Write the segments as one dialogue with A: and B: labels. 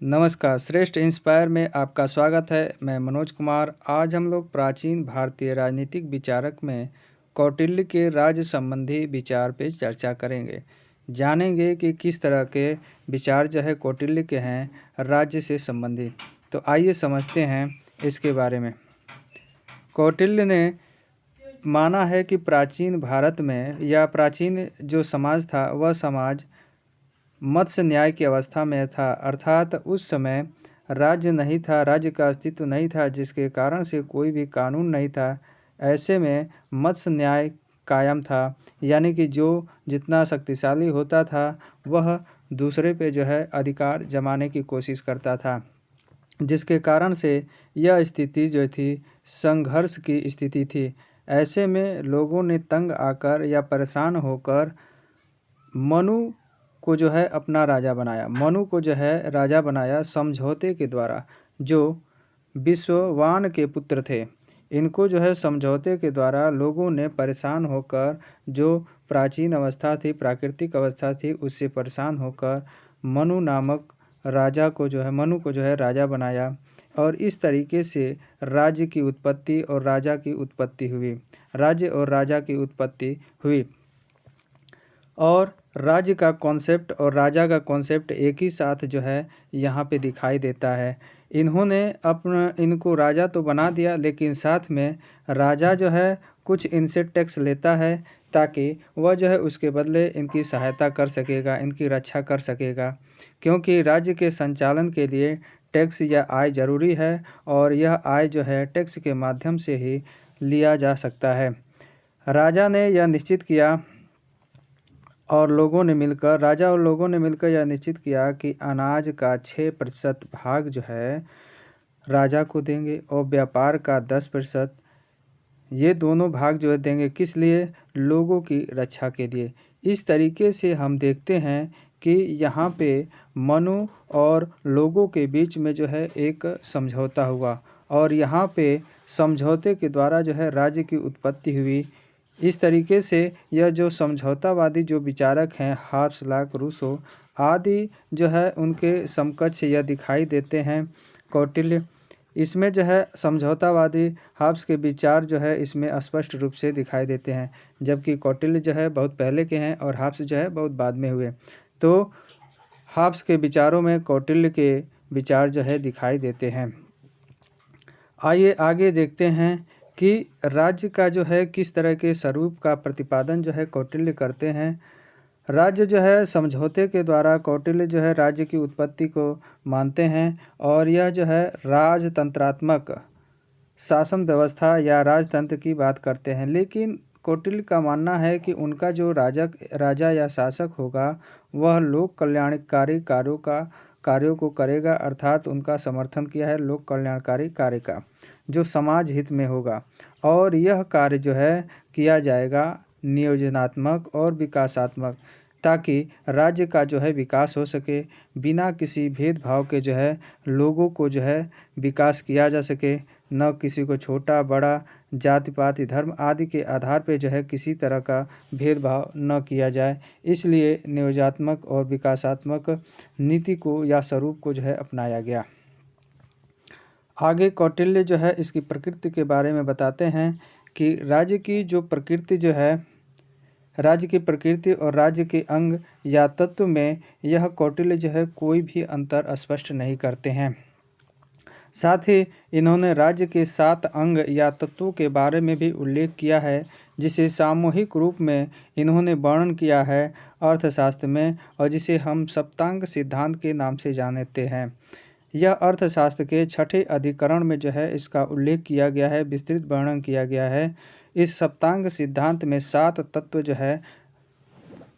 A: नमस्कार, श्रेष्ठ इंस्पायर में आपका स्वागत है। मैं मनोज कुमार। आज हम लोग प्राचीन भारतीय राजनीतिक विचारक में कौटिल्य के राज्य संबंधी विचार पे चर्चा करेंगे। जानेंगे कि किस तरह के विचार जो है कौटिल्य के हैं राज्य से संबंधित। तो आइए समझते हैं इसके बारे में। कौटिल्य ने माना है कि प्राचीन भारत में या प्राचीन जो समाज था वह समाज मत्स्य न्याय की अवस्था में था, अर्थात उस समय राज्य नहीं था, राज्य का अस्तित्व नहीं था, जिसके कारण से कोई भी कानून नहीं था। ऐसे में मत्स्य न्याय कायम था, यानी कि जो जितना शक्तिशाली होता था वह दूसरे पे जो है अधिकार जमाने की कोशिश करता था, जिसके कारण से यह स्थिति जो थी संघर्ष की स्थिति थी। ऐसे में लोगों ने तंग आकर या परेशान होकर मनु को जो है अपना राजा बनाया। मनु को जो है राजा बनाया समझौते के द्वारा, जो विश्ववान के पुत्र थे। इनको जो है समझौते के द्वारा लोगों ने परेशान होकर, जो प्राचीन अवस्था थी, प्राकृतिक अवस्था थी, उससे परेशान होकर मनु नामक राजा को जो है मनु को जो है राजा बनाया। और इस तरीके से राज्य की उत्पत्ति और राजा की उत्पत्ति हुई। राज्य और राजा की उत्पत्ति हुई। और राज्य का कॉन्सेप्ट और राजा का कॉन्सेप्ट एक ही साथ जो है यहाँ पे दिखाई देता है। इन्होंने इनको राजा तो बना दिया, लेकिन साथ में राजा जो है कुछ इनसे टैक्स लेता है, ताकि वह जो है उसके बदले इनकी सहायता कर सकेगा, इनकी रक्षा कर सकेगा। क्योंकि राज्य के संचालन के लिए टैक्स या आय ज़रूरी है, और यह आय जो है टैक्स के माध्यम से ही लिया जा सकता है। राजा ने यह निश्चित किया और राजा और लोगों ने मिलकर यह निश्चित किया कि अनाज का 6% भाग जो है राजा को देंगे, और व्यापार का 10%। ये दोनों भाग जो है देंगे, किस लिए? लोगों की रक्षा के लिए। इस तरीके से हम देखते हैं कि यहाँ पे मनु और लोगों के बीच में जो है एक समझौता हुआ, और यहाँ पे समझौते के द्वारा जो है राज्य की उत्पत्ति हुई। इस तरीके से यह जो समझौतावादी जो विचारक हैं, हाब्स, लॉक, रूसो आदि जो है उनके समकक्ष यह दिखाई देते हैं। कौटिल्य इसमें जो है समझौतावादी हाब्स के विचार जो है इसमें स्पष्ट रूप से दिखाई देते हैं, जबकि कौटिल्य जो है बहुत पहले के हैं और हाब्स जो है बहुत बाद में हुए। तो हाब्स के विचारों में कौटिल्य के विचार जो है दिखाई देते हैं। आइए आगे देखते हैं कि राज्य का जो है किस तरह के स्वरूप का प्रतिपादन जो है कौटिल्य करते हैं। राज्य जो है समझौते के द्वारा कौटिल्य जो है राज्य की उत्पत्ति को मानते हैं, और यह जो है राजतंत्रात्मक शासन व्यवस्था या राजतंत्र की बात करते हैं। लेकिन कौटिल्य का मानना है कि उनका जो राजा या शासक होगा वह लोक कल्याणकारी कार्यों को करेगा, अर्थात उनका समर्थन किया है लोक कल्याणकारी कार्य का, जो समाज हित में होगा। और यह कार्य जो है किया जाएगा नियोजनात्मक और विकासात्मक, ताकि राज्य का जो है विकास हो सके, बिना किसी भेदभाव के जो है लोगों को जो है विकास किया जा सके। न किसी को छोटा बड़ा, जाति पाति धर्म आदि के आधार पे जो है किसी तरह का भेदभाव न किया जाए। इसलिए नियोजनात्मक और विकासात्मक नीति को या स्वरूप को जो है अपनाया गया। आगे कौटिल्य जो है इसकी प्रकृति के बारे में बताते हैं कि राज्य की प्रकृति और राज्य के अंग या तत्व में यह कौटिल्य जो है कोई भी अंतर स्पष्ट नहीं करते हैं। साथ ही इन्होंने राज्य के 7 अंग या तत्वों के बारे में भी उल्लेख किया है, जिसे सामूहिक रूप में इन्होंने वर्णन किया है अर्थशास्त्र में, और जिसे हम सप्तांग सिद्धांत के नाम से जानते हैं। यह अर्थशास्त्र के 6ठे अधिकरण में जो है इसका उल्लेख किया गया है, विस्तृत वर्णन किया गया है। इस सप्तांग सिद्धांत में 7 तत्व जो है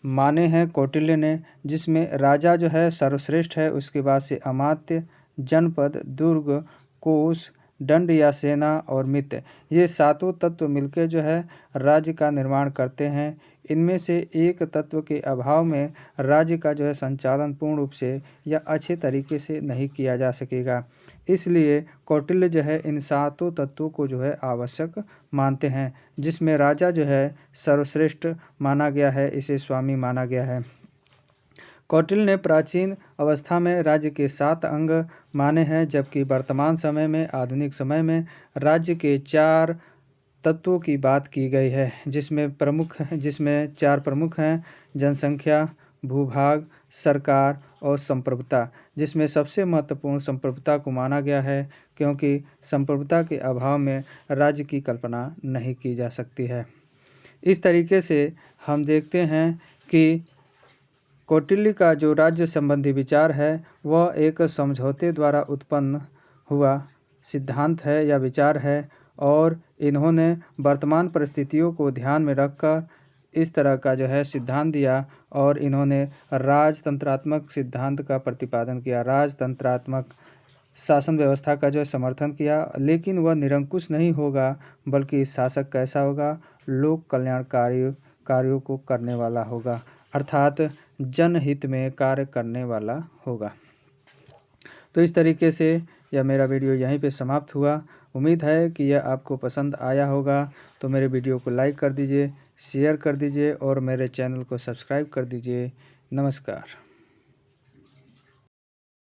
A: माने हैं कौटिल्य ने, जिसमें राजा जो है सर्वश्रेष्ठ है, उसके बाद से अमात्य, जनपद, दुर्ग, कोष, दंड या सेना और मित्र, ये 7 तत्व मिलकर जो है राज्य का निर्माण करते हैं। इनमें से एक तत्व के अभाव में राज्य का जो है संचालन पूर्ण रूप से या अच्छे तरीके से नहीं किया जा सकेगा। इसलिए कौटिल्य जो है इन 7 तत्वों को जो है आवश्यक मानते हैं, जिसमें राजा जो है सर्वश्रेष्ठ माना गया है, इसे स्वामी माना गया है। कौटिल्य ने प्राचीन अवस्था में राज्य के 7 अंग माने हैं, जबकि वर्तमान समय में आधुनिक समय में राज्य के 4 तत्वों की बात की गई है, जिसमें 4 प्रमुख हैं: जनसंख्या, भूभाग, सरकार और संप्रभुता, जिसमें सबसे महत्वपूर्ण संप्रभुता को माना गया है, क्योंकि संप्रभुता के अभाव में राज्य की कल्पना नहीं की जा सकती है। इस तरीके से हम देखते हैं कि कौटिल्य का जो राज्य संबंधी विचार है वह एक समझौते द्वारा उत्पन्न हुआ सिद्धांत है या विचार है, और इन्होंने वर्तमान परिस्थितियों को ध्यान में रखकर इस तरह का जो है सिद्धांत दिया, और इन्होंने राजतंत्रात्मक सिद्धांत का प्रतिपादन किया, राजतंत्रात्मक शासन व्यवस्था का जो समर्थन किया। लेकिन वह निरंकुश नहीं होगा, बल्कि शासक कैसा होगा? लोक कल्याणकारी कार्यों को करने वाला होगा, अर्थात जनहित में कार्य करने वाला होगा। तो इस तरीके से यह मेरा वीडियो यहीं पे समाप्त हुआ। उम्मीद है कि यह आपको पसंद आया होगा। तो मेरे वीडियो को लाइक कर दीजिए, शेयर कर दीजिए और मेरे चैनल को सब्सक्राइब कर दीजिए। नमस्कार।